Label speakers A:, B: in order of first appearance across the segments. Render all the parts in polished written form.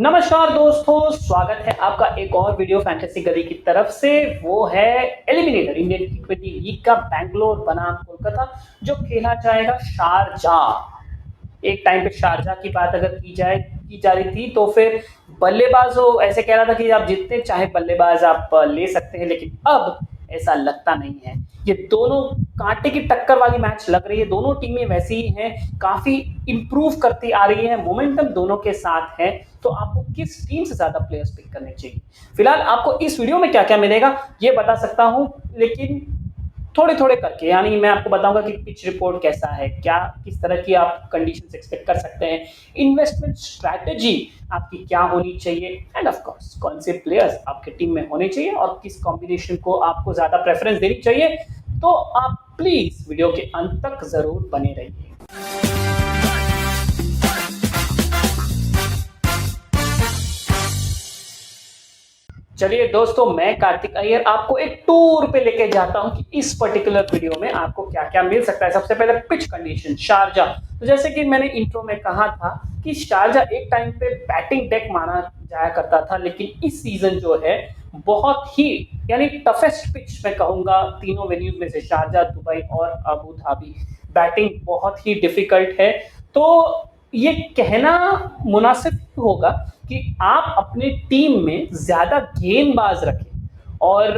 A: नमस्कार दोस्तों, स्वागत है आपका एक और वीडियो फैंटेसी गली की तरफ से। वो है एलिमिनेटर इंडियन टी20 लीग का बैंगलोर बनाम कोलकाता जो खेला जाएगा शारजाह। एक टाइम पे शारजाह की बात अगर की जा रही थी तो फिर बल्लेबाज हो ऐसे कह रहा था कि आप जितने चाहे बल्लेबाज आप ले सकते हैं, लेकिन अब ऐसा लगता नहीं है। ये दोनों कांटे की टक्कर वाली मैच लग रही है। दोनों टीमें वैसी ही हैं, काफी इंप्रूव करती आ रही है, मोमेंटम दोनों के साथ है। तो आपको किस टीम से ज्यादा प्लेयर्स पिक करने चाहिए? फिलहाल आपको इस वीडियो में क्या क्या मिलेगा ये बता सकता हूं, लेकिन थोड़े थोड़े करके। यानी मैं आपको बताऊंगा कि पिच रिपोर्ट कैसा है, क्या किस तरह की आप कंडीशंस एक्सपेक्ट कर सकते हैं, इन्वेस्टमेंट स्ट्रैटेजी आपकी क्या होनी चाहिए, एंड ऑफ कोर्स कौन से प्लेयर्स आपके टीम में होने चाहिए और किस कॉम्बिनेशन को आपको ज्यादा प्रेफरेंस देनी चाहिए। तो आप प्लीज वीडियो के अंत तक जरूर बने रहिए। चलिए दोस्तों, मैं कार्तिक अय्यर आपको एक टूर पे लेके जाता हूं कि इस पर्टिकुलर वीडियो में आपको क्या क्या मिल सकता है। सबसे पहले पिच कंडीशन शारजाह। तो जैसे कि मैंने इंट्रो में कहा था कि शारजाह एक टाइम पे बैटिंग डेक माना जाया करता था, लेकिन इस सीजन जो है बहुत ही यानी टफेस्ट पिच मैं कहूंगा तीनों वेन्यूज में से, शारजाह, दुबई और अबू धाबी। बैटिंग बहुत ही डिफिकल्ट है। तो ये कहना मुनासिब होगा कि आप अपनी टीम में ज्यादा गेंदबाज रखें। और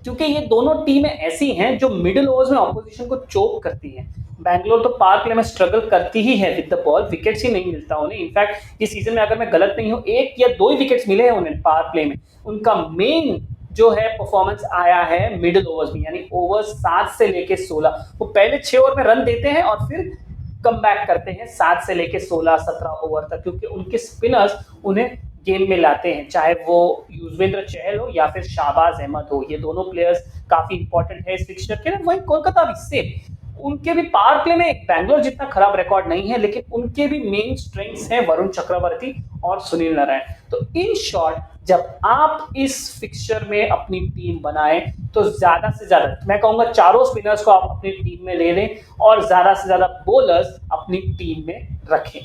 A: क्योंकि ये दोनों टीमें ऐसी हैं जो मिडिल ओवर्स में ऑपोजिशन को चोक करती हैं। बैंगलोर तो पावर प्ले में स्ट्रगल करती ही है विद द बॉल, विकेट्स ही नहीं मिलता उन्हें। इनफैक्ट इस सीजन में अगर मैं गलत नहीं हूं, एक या दो ही विकेट्स मिले हैं उन्हें पावर प्ले में। उनका मेन जो है परफॉर्मेंस आया है मिडिल ओवर्स में, यानी ओवर्स 7 से लेके 16। वो पहले 6 ओवर में रन देते हैं और फिर कम बैक करते हैं 7 से लेके 16-17 ओवर तक, क्योंकि उनके स्पिनर्स उन्हें गेम में लाते हैं, चाहे वो युजवेंद्र चहल हो या फिर शाहबाज अहमद हो। ये दोनों प्लेयर्स काफी इंपॉर्टेंट है इस फिक्सचर के लिए। वहीं कोलकाता भी सेम, उनके भी पावर प्ले में एक बैंगलोर जितना खराब रिकॉर्ड नहीं है, लेकिन उनके भी मेन स्ट्रेंथ्स हैं वरुण चक्रवर्ती और सुनील नारायण। तो इन शॉर्ट, जब आप इस फिक्सचर में अपनी टीम बनाएं तो ज्यादा से ज्यादा मैं कहूंगा चारों स्पिनर्स को आप अपनी टीम में ले लें और ज्यादा से ज्यादा बॉलर्स अपनी टीम में रखें।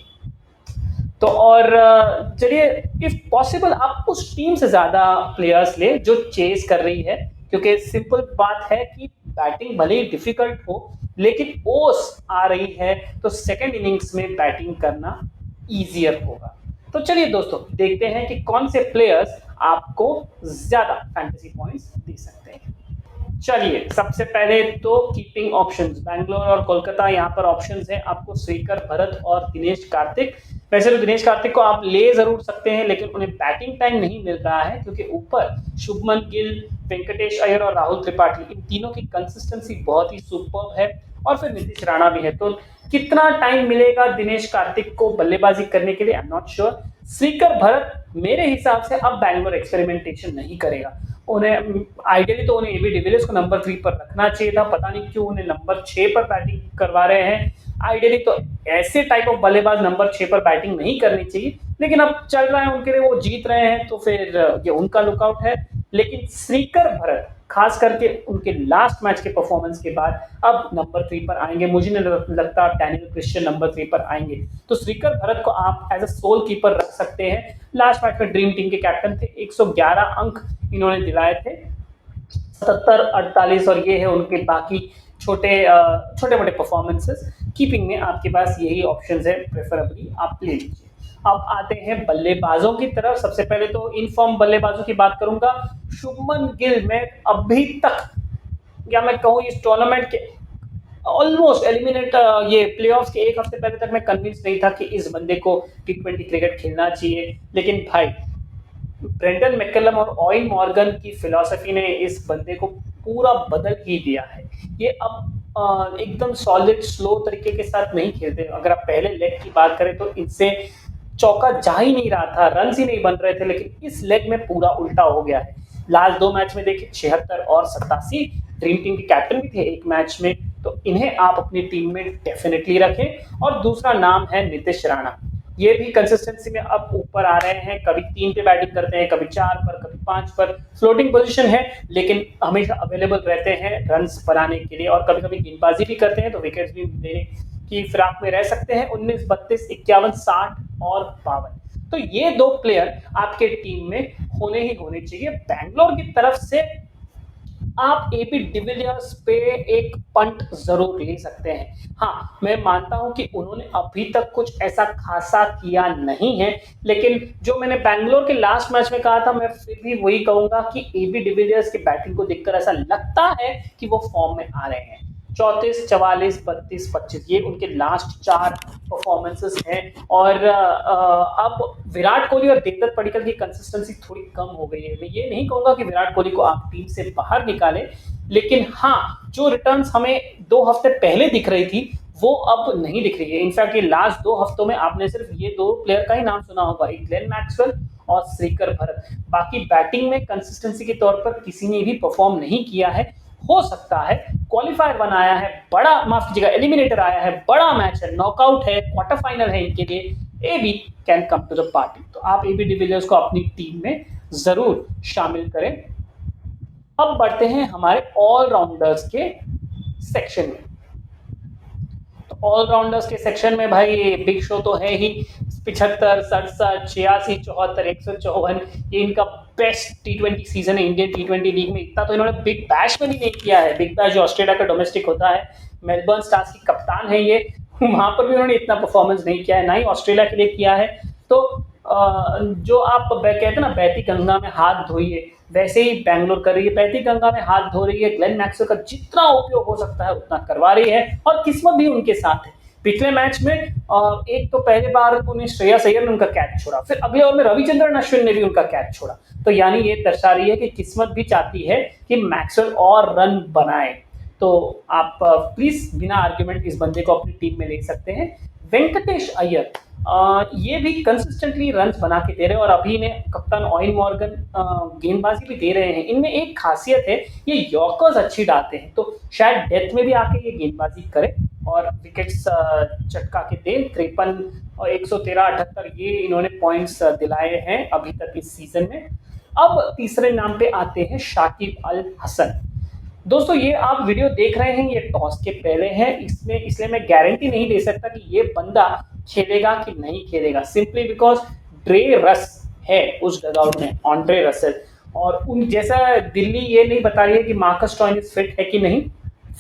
A: तो और चलिए, इफ पॉसिबल आप उस टीम से ज्यादा प्लेयर्स ले जो चेस कर रही है, क्योंकि सिंपल बात है कि बैटिंग भले ही डिफिकल्ट हो, लेकिन ओस आ रही है तो सेकंड इनिंग्स में बैटिंग करना इजियर होगा। तो चलिए दोस्तों, देखते हैं कि कौन से प्लेयर्स आपको ज्यादा फैंटेसी पॉइंट्स दे सकते हैं। चलिए, सबसे पहले तो कीपिंग ऑप्शंस, बैंगलोर और कोलकाता, यहाँ पर ऑप्शंस हैं आपको श्रीकर भरत और दिनेश कार्तिक। वैसे तो दिनेश कार्तिक को आप ले जरूर सकते हैं, लेकिन उन्हें बैटिंग टाइम नहीं मिल रहा है, क्योंकि ऊपर शुभमन गिल, वेंकटेश अय्यर और राहुल त्रिपाठी, इन तीनों की कंसिस्टेंसी बहुत ही सुपर्ब है। और फिर नीतीश राणा भी है। तो कितना टाइम मिलेगा दिनेश कार्तिक को बल्लेबाजी करने के लिए, I am not sure. Srikar Bharat मेरे हिसाब से अब बैंगलोर एक्सपेरिमेंटेशन नहीं करेगा। उन्हें आइडियली तो उन्हें एबी डिविलियर्स को नंबर 3 पर रखना चाहिए था, पता नहीं क्यों उन्हें नंबर 6 पर बैटिंग करवा रहे हैं। आइडियली तो ऐसे टाइप ऑफ बल्लेबाज नंबर 6 पर बैटिंग नहीं करनी चाहिए, लेकिन अब चल रहा है उनके लिए, वो जीत रहे हैं तो फिर ये उनका लुकआउट है। लेकिन श्रीकर भरत खास करके उनके लास्ट मैच के परफॉर्मेंस के बाद अब नंबर 3 पर आएंगे। मुझे नहीं लगता डैनियल क्रिश्चियन नंबर 3 पर आएंगे। तो श्रीकर भरत को आप एज अ सोल कीपर रख सकते हैं। लास्ट मैच में ड्रीम टीम के कैप्टन थे, 111 अंक इन्होंने दिलाए थे, 77, 48, और ये है उनके बाकी छोटे मोटे परफॉर्मेंसेस। कीपिंग में आपके पास यही ऑप्शंस है, प्रेफरेबली आप ले लीजिए। अब आते हैं बल्लेबाजों की तरफ। सबसे पहले तो इनफॉर्म बल्लेबाजों की बात करूंगा। शुभमन गिल में अभी तक, या मैं कहूँ इस टूर्नामेंट के ऑलमोस्ट एलिमिनेट ये प्लेऑफ्स के एक हफ्ते पहले तक मैं कन्विंस नहीं था कि इस बंदे को टी20 क्रिकेट खेलना चाहिए। लेकिन भाई, ब्रेंडन मैकलम और ऑयन मॉर्गन की फिलॉसफी ने इस बंदे को पूरा बदल ही दिया है। ये अब एकदम सॉलिड स्लो तरीके के साथ नहीं खेलते। अगर आप पहले लेग की बात करें तो इनसे चौका जा ही नहीं रहा था, रन ही नहीं बन रहे थे, लेकिन इस लेग में पूरा उल्टा हो गया है। लास्ट 2 मैच में देखिए 76 और 87। ड्रीम टीम के कैप्टन भी थे एक मैच में। तो इन्हें आप अपनी टीम में डेफिनेटली रखें। और दूसरा नाम है नीतीश राणा। ये भी कंसिस्टेंसी में अब ऊपर आ रहे हैं, कभी 3 पे बैटिंग करते हैं, कभी 4 पर, कभी 5 पर। फ्लोटिंग पोजीशन है, लेकिन हमेशा अवेलेबल रहते हैं रन्स बनाने के लिए, और कभी कभी गेंदबाजी भी करते हैं, तो विकेट्स भी देने की फिराक में रह सकते हैं। 19, 32, 51, 60 और 52। तो ये 2 प्लेयर आपके टीम में होने ही होने चाहिए। बैंगलोर की तरफ से आप एबी डिविलियर्स पे एक पंट जरूर ले सकते हैं। हाँ, मैं मानता हूं कि उन्होंने अभी तक कुछ ऐसा खासा किया नहीं है, लेकिन जो मैंने बैंगलोर के लास्ट मैच में कहा था, मैं फिर भी वही कहूंगा कि एबी डिविलियर्स की बैटिंग को देखकर ऐसा लगता है कि वो फॉर्म में आ रहे हैं। 34, 44, 32, 25 ये उनके लास्ट 4 परफॉर्मेंसेस हैं। और अब विराट कोहली और देवदत्त पडिक्कल की कंसिस्टेंसी थोड़ी कम हो गई है। मैं ये नहीं कहूंगा कि विराट कोहली को आप टीम से बाहर निकालें, लेकिन हाँ, जो रिटर्न्स हमें 2 हफ्ते पहले दिख रही थी वो अब नहीं दिख रही है। इनफैक्ट ये लास्ट 2 हफ्तों में आपने सिर्फ ये 2 प्लेयर का ही नाम सुना होगा, एक ग्लेन मैक्सवेल और श्रीकर भरत। बाकी बैटिंग में कंसिस्टेंसी के तौर पर किसी ने भी परफॉर्म नहीं किया है। हो सकता है क्वालिफायर वन आया है, बड़ा माफ कीजिएगा एलिमिनेटर आया है, बड़ा मैच है, नॉकआउट है, क्वार्टर फाइनल है इनके लिए, AB can come to the party. तो आप एबी डिविलियर्स को अपनी टीम में जरूर शामिल करें। अब बढ़ते हैं हमारे ऑलराउंडर्स के सेक्शन में। तो ऑलराउंडर्स के सेक्शन में भाई बिग शो तो है ही, 75, 67, 86, 74, 154 ये इनका बेस्ट टी20 सीजन है इंडियन टी20 लीग में। इतना तो इन्होंने बिग बैश में भी नहीं किया है। बिग बैश जो ऑस्ट्रेलिया का डोमेस्टिक होता है, मेलबर्न स्टार्स की कप्तान है ये, वहां पर भी उन्होंने इतना परफॉर्मेंस नहीं किया है, ना ही ऑस्ट्रेलिया के लिए किया है। तो जो आप कहते हैं ना बहती गंगा में हाथ धोइए, वैसे ही बैंगलोर कर रही है, बहती गंगा में हाथ धो रही है। ग्लेन मैक्सवेल का जितना उपयोग हो सकता है उतना करवा रही है और किस्मत भी उनके साथ है। पिछले मैच में एक तो पहले बार उन्हें श्रेयस अय्यर ने उनका कैच छोड़ा, फिर अगले ओवर में रविचंद्रन अश्विन ने भी उनका कैच छोड़ा। तो यानी ये दर्शा रही है कि किस्मत भी चाहती है कि मैक्सवेल और रन बनाए। तो आप प्लीज बिना आर्ग्यूमेंट इस बंदे को अपनी टीम में ले सकते हैं। वेंकटेश अय्यर ये भी कंसिस्टेंटली रन्स बना के दे रहे हैं और अभी ने कप्तान ऑयन मॉर्गन गेंदबाजी भी दे रहे हैं। इनमें एक खासियत है, ये यॉर्कर्स अच्छी डालते हैं, तो शायद डेथ में भी आके ये गेंदबाजी करे और विकेट्स चटका के दे। 53 और 113, 78 ये इन्होंने पॉइंट्स दिलाए हैं अभी तक इस सीजन में। अब तीसरे नाम पे आते हैं शाकिब अल हसन। दोस्तों ये आप वीडियो देख रहे हैं, ये टॉस के पहले है, इसलिए मैं गारंटी नहीं दे सकता कि ये बंदा खेलेगा कि नहीं खेलेगा, सिंपली बिकॉज ड्रे रस है उस डगआउट में, ऑन्ड्रे रसेल। और उन जैसा दिल्ली ये नहीं बता रही है कि मार्कस स्टोइनिस फिट है कि नहीं,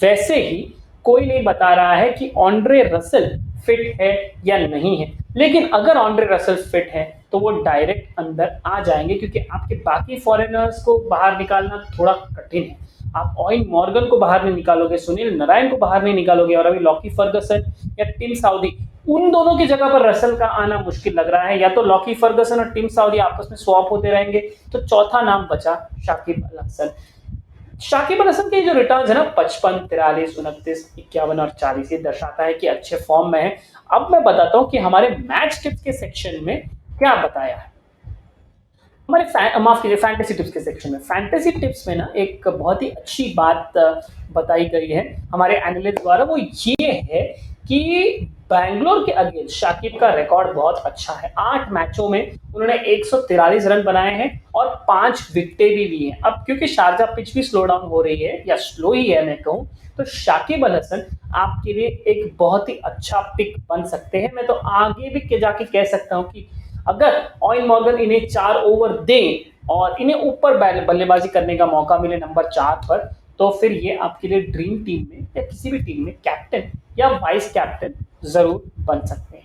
A: वैसे ही कोई नहीं बता रहा है कि ऑन्ड्रे रसेल फिट है या नहीं है। लेकिन अगर ऑन्ड्रे रसेल फिट है तो वो डायरेक्ट अंदर आ जाएंगे, क्योंकि आपके बाकी फॉरेनर्स को बाहर निकालना थोड़ा कठिन है। आप ऑयन मॉर्गन को बाहर नहीं निकालोगे, सुनील नारायण को बाहर नहीं निकालोगे, और अभी लॉकी फर्गसन या टिम साउदी, उन दोनों की जगह पर रसल का आना मुश्किल लग रहा है। या तो लॉकी फर्गसन और टिम साउदी आपस में स्वैप होते रहेंगे, तो चौथा नाम बचा शाकिब अल हसन। शाकिब अल हसन के जो रिटर्न्स है ना 55, 43, 29, 51 और 40, ये दर्शाता है कि अच्छे फॉर्म में है। अब मैं बताता हूं कि हमारे मैच टिप्स के सेक्शन में क्या बताया है। हमारे माफ कीजिए फैंटेसी टिप्स के सेक्शन में, फैंटेसी टिप्स में ना एक बहुत ही अच्छी बात बताई गई है हमारे एनालिस्ट द्वारा। वो ये है कि बैंगलोर के अगेंस्ट शाकिब का रिकॉर्ड बहुत अच्छा है। 8 मैचों में उन्होंने 143 रन बनाए हैं और 5 विकेटें भी ली हैं। अब क्योंकि शारजाह पिच भी स्लो डाउन हो रही है, या स्लो ही है मैं कहूँ, तो शाकिब अल हसन आपके लिए एक बहुत ही अच्छा पिक बन सकते हैं। मैं तो आगे भी जाके कह सकता हूँ कि अगर ऑयन मॉर्गन इन्हें 4 ओवर दे और इन्हें ऊपर बल्लेबाजी करने का मौका मिले नंबर 4 पर, तो फिर ये आपके लिए ड्रीम टीम में या किसी भी टीम में कैप्टन या वाइस कैप्टन जरूर बन सकते हैं।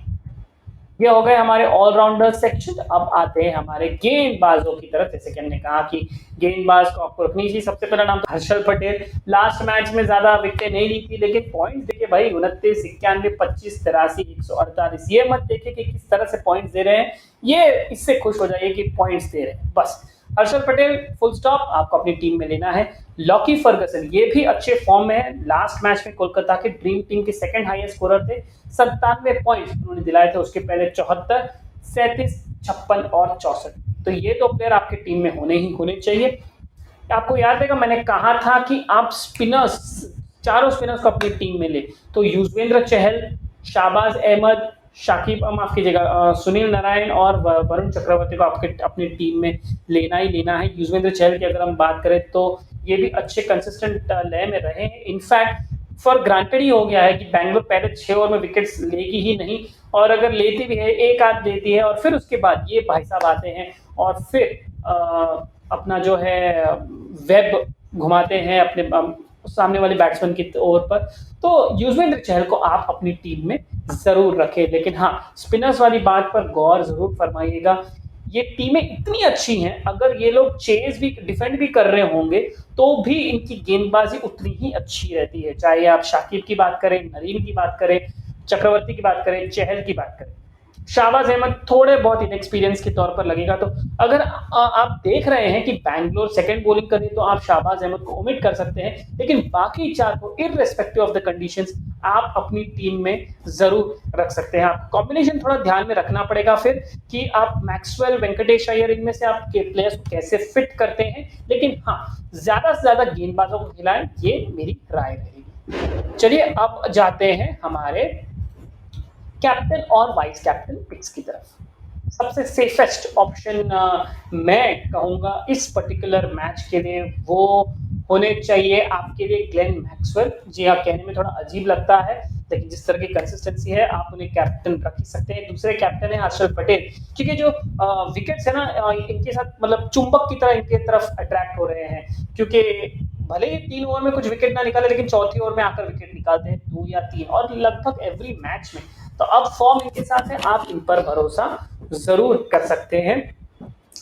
A: ये हो गए हमारे ऑलराउंडर सेक्शन। अब आते हैं हमारे गेंदबाजों की तरफ। जैसे कि हमने कहा कि गेंदबाज को आपको रखनी चाहिए। सबसे पहला नाम तो हर्षल पटेल। लास्ट मैच में ज्यादा विकेटें नहीं ली थी, लेकिन पॉइंट्स देखिए भाई, 29, 91, 25, 83, 148। ये मत देखिए कि किस तरह से पॉइंट्स दे रहे हैं, ये इससे खुश हो जाइए कि पॉइंट्स दे रहे हैं बस। हर्षल पटेल फुल स्टॉप, आपको अपनी टीम में लेना है। लॉकी फर्गसन ये भी अच्छे फॉर्म में है। लास्ट मैच में कोलकाता के ड्रीम टीम के सेकंड हाईएस्ट स्कोरर थे, 97 पॉइंट्स उन्होंने दिलाए थे। उसके पहले 74, 37, 56 और 64। तो ये 2 प्लेयर आपकी टीम में होने चाहिए। आपको याद है मैंने कहा था कि आप स्पिनर्स, चारों स्पिनर्स को अपनी टीम में ले, तो युजवेंद्र चहल, शाहबाज अहमद, शाकिब माफ कीजिएगा सुनील नारायण और वरुण चक्रवर्ती को आपके अपनी टीम में लेना ही लेना है। युजवेंद्र चहल की अगर हम बात करें तो ये भी अच्छे कंसिस्टेंट लय में रहे हैं। इनफैक्ट फॉर ग्रांटेड ही हो गया है कि बैंगलोर पहले 6 ओवर में विकेट्स लेगी ही नहीं, और अगर लेती भी है एक आध देती है, और फिर उसके बाद ये भाई साहब आते हैं और फिर अपना जो है वेब घुमाते हैं अपने सामने वाले बैट्समैन की ओवर पर। तो युजवेंद्र चहल को आप अपनी टीम में जरूर रखें, लेकिन हाँ, स्पिनर्स वाली बात पर गौर जरूर फरमाइएगा। ये टीमें इतनी अच्छी हैं, अगर ये लोग चेज भी डिफेंड भी कर रहे होंगे तो भी इनकी गेंदबाजी उतनी ही अच्छी रहती है, चाहे आप शाकिब की बात करें, नरीम की बात करें, चक्रवर्ती की बात करें, चहल की बात करें। शाहबाज अहमद थोड़े बहुत इनएक्सपीरियंस के तौर पर लगेगा, तो अगर आप देख रहे हैं कि बैंगलोर सेकंड बॉलिंग करे तो आप शाहबाज अहमद को ओमिट कर सकते हैं, लेकिन बाकी चार को इररिस्पेक्टिव ऑफ द कंडीशंस आप अपनी टीम में जरूर रख सकते हैं। आप कॉम्बिनेशन थोड़ा ध्यान में रखना पड़ेगा फिर कि आप मैक्सवेल, वेंकटेश अय्यर, इनमें से आप प्लेयर्स को कैसे फिट करते हैं, लेकिन हाँ, ज्यादा से ज्यादा गेंदबाजों को खिलाएं, ये मेरी राय रहेगी। चलिए अब जाते हैं हमारे कैप्टन और वाइस कैप्टन पिक्स की तरफ। सबसे सेफेस्ट ऑप्शन मैं कहूंगा इस पर्टिकुलर मैच के लिए वो होने चाहिए आपके लिए ग्लेन मैक्सवेल। जी हाँ, कहने में थोड़ा अजीब लगता है, लेकिन जिस तरह की कंसिस्टेंसी है आप उन्हें कैप्टन रख ही सकते हैं। दूसरे कैप्टन है हर्षल पटेल, क्योंकि जो विकेट्स है ना इनके साथ मतलब चुंबक की तरह इनके तरफ अट्रैक्ट हो रहे हैं, क्योंकि भले ही 3 ओवर में कुछ विकेट ना निकाले, लेकिन चौथी ओवर में आकर विकेट निकालते हैं 2 या 3, और लगभग एवरी मैच में। तो अब फॉर्म इनके साथ है, आप इन पर भरोसा जरूर कर सकते हैं।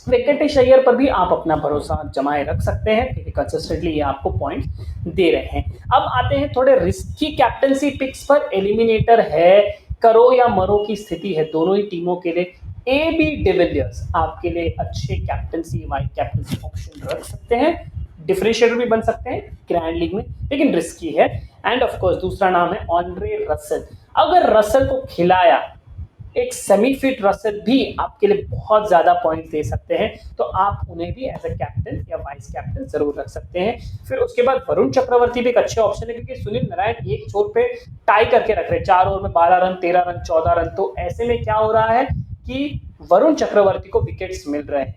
A: वेंकटेश अय्यर पर भी आप अपना भरोसा जमाए रख सकते हैं, क्योंकि कंसिस्टेंटली ये आपको पॉइंट दे रहे हैं। अब आते हैं थोड़े रिस्की कैप्टनसी पिक्स पर। एलिमिनेटर है, करो या मरो की स्थिति है दोनों ही टीमों के लिए। AB डिविलियर्स आपके लिए अच्छे कैप्टनसी वाइस कैप्टनसी ऑप्शन रख सकते हैं, डिफरेंशिएटर भी बन सकते हैं ग्रैंड लीग में, लेकिन रिस्की है। एंड ऑफ कोर्स दूसरा नाम है ऑन्ड्रे रसल। अगर रसल को खिलाया, एक सेमी फिट रसल भी आपके लिए बहुत ज्यादा पॉइंट दे सकते हैं, तो आप उन्हें भी एज अ कैप्टन या वाइस कैप्टन जरूर रख सकते हैं। फिर उसके बाद वरुण चक्रवर्ती भी एक अच्छे ऑप्शन है, क्योंकि सुनील नारायण एक छोर पे टाई करके रख रहे हैं, 4 ओवर में 12 रन, 13 रन, 14 रन। तो ऐसे में क्या हो रहा है कि वरुण चक्रवर्ती को विकेट्स मिल रहे हैं,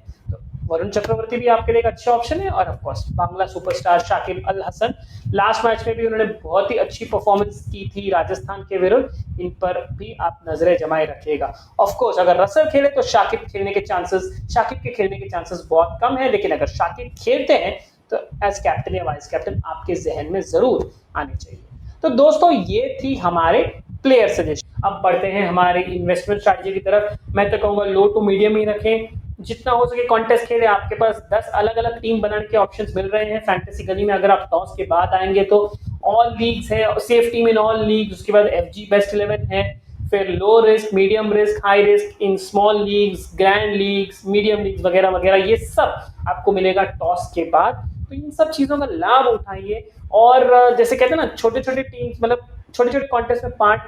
A: वरुण चक्रवर्ती भी आपके लिए एक अच्छा ऑप्शन है। और of course Bangla superstar Shakib Al Hasan, last match में भी उन्होंने बहुत ही अच्छी परफॉर्मेंस की थी राजस्थान के विरुद्ध, इन पर भी आप नजरें जमाए रखिएगा। ऑफ कोर्स अगर रसल खेले तो शाकिब के खेलने के चांसेस बहुत कम है, लेकिन अगर शाकिब खेलते हैं तो एज कैप्टन या वाइस कैप्टन आपके जहन में जरूर आनी चाहिए। तो दोस्तों ये थी हमारे प्लेयर सजेशन। अब बढ़ते हैं हमारी इन्वेस्टमेंट स्ट्रैटेजी की तरफ। मैं तो कहूंगा लो टू मीडियम ही रखें, जितना हो सके कॉन्टेस्ट खेले। आपके पास 10 अलग अलग टीम बनाने के ऑप्शंस मिल रहे हैं फैंटेसी गली में। अगर आप टॉस के बाद आएंगे तो ऑल लीग्स है, safe team in all leagues, उसके बाद FG बेस्ट 11 है, फिर low risk, medium risk, high risk in small leagues, grand leagues, medium leagues वगैरह वगैरह, ये सब आपको मिलेगा टॉस के बाद। तो इन सब चीजों का लाभ उठाइए, और जैसे कहते हैं ना छोटे छोटे टीम्स, मतलब छोटे छोटे कॉन्टेस्ट में पार्ट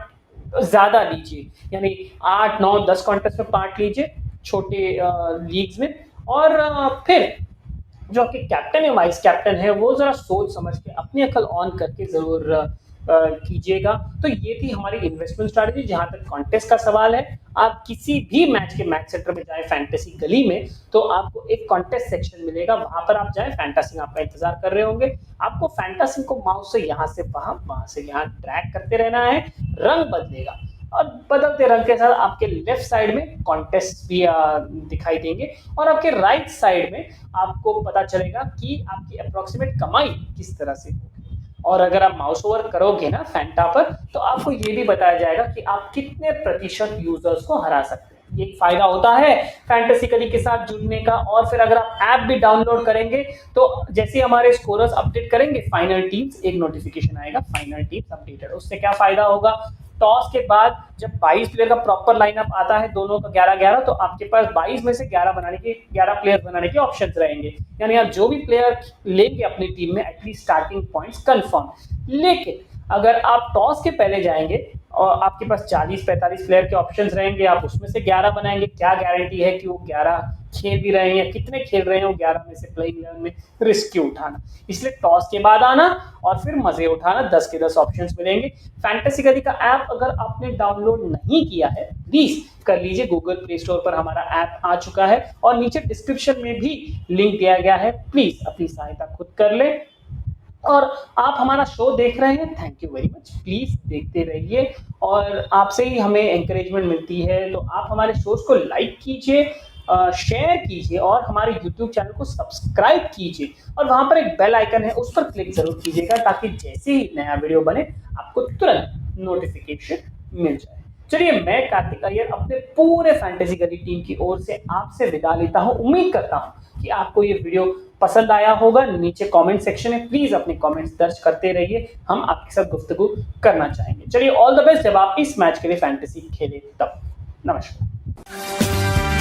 A: ज्यादा लीजिए, यानी 8, 9, 10 कॉन्टेस्ट में पार्ट लीजिए छोटे लीग्स में। और फिर जो आपके कैप्टन या वाइस कैप्टन है वो जरा सोच समझ के अपनी अकल ऑन करके जरूर कीजिएगा। तो ये थी हमारी इन्वेस्टमेंट स्ट्रैटेजी। जहां तक कॉन्टेस्ट का सवाल है, आप किसी भी मैच के मैच सेंटर में जाए फैंटेसी गली में, तो आपको एक कॉन्टेस्ट सेक्शन मिलेगा, वहां पर आप जाए, फैंटासी आपका इंतजार कर रहे होंगे। आपको फैंटासी को माउस से यहाँ से वहां से यहाँ ट्रैक करते रहना है, रंग बदलेगा, और बदलते रंग के साथ आपके लेफ्ट साइड में कॉन्टेस्ट भी दिखाई देंगे, और आपके राइट साइड में आपको पता चलेगा कि आपकी अप्रोक्सीमेट कमाई किस तरह से होगी। और अगर आप माउस ओवर करोगे ना फैंटा पर, तो आपको ये भी बताया जाएगा कि आप कितने प्रतिशत यूजर्स को हरा सकते हैं। ये फायदा होता है फैंटेसी गली के साथ जुड़ने का। और फिर अगर आप ऐप भी डाउनलोड करेंगे तो जैसे हमारे स्कोरर्स अपडेट करेंगे फाइनल टीम्स, एक नोटिफिकेशन आएगा फाइनल टीम्स अपडेटेड। उससे क्या फायदा होगा, टॉस के बाद जब 22 प्लेयर का प्रॉपर लाइनअप आता है दोनों का 11-11, तो आपके पास 22 में से 11 प्लेयर बनाने के ऑप्शंस रहेंगे, यानी आप जो भी प्लेयर लेंगे अपनी टीम में एटलीस्ट स्टार्टिंग पॉइंट्स कंफर्म। लेकिन अगर आप टॉस के पहले जाएंगे और आपके पास 40-45 प्लेयर के ऑप्शंस रहेंगे, आप उसमें से 11 बनाएंगे, क्या गारंटी है कि वो 11 खेल भी रहे हैं, या कितने खेल रहे हैं वो 11 में से प्लेइंग 11 में, रिस्क क्यों उठाना। इसलिए टॉस के बाद आना और फिर मजे उठाना, 10 के 10 ऑप्शंस मिलेंगे। फैंटेसी गली का ऐप अगर आपने डाउनलोड नहीं किया है प्लीज कर लीजिए, गूगल प्ले स्टोर पर हमारा ऐप आ चुका है और नीचे डिस्क्रिप्शन में भी लिंक दिया गया है, प्लीज अपनी सहायता खुद कर ले। और आप हमारा शो देख रहे हैं, thank you very much. Please देखते रहिए और आपसे ही हमें एनकरेजमेंट मिलती है, तो आप हमारे शोज़ को लाइक कीजिए, शेयर कीजिए और हमारे यूट्यूब चैनल को सब्सक्राइब कीजिए और वहाँ पर एक बेल आइकन है, उस पर क्लिक ज़रूर कीजिएगा ताकि जैसे ही नया वीडियो बने, आपको तुरंत नोटिफ़िकेशन मिल जाए। चलिए, मैं कार्तिक अय्यर अपने पूरे फैंटेसी गली टीम की ओर से आपसे विदा लेता हूँ। उम्मीद करता हूँ कि आपको ये वीडियो पसंद आया होगा। नीचे कमेंट सेक्शन में प्लीज अपने कमेंट्स दर्ज करते रहिए, हम आपके साथ गुफ्तगू करना चाहेंगे। चलिए, ऑल द बेस्ट जब आप इस मैच के लिए फैंटेसी खेलें तब। नमस्कार।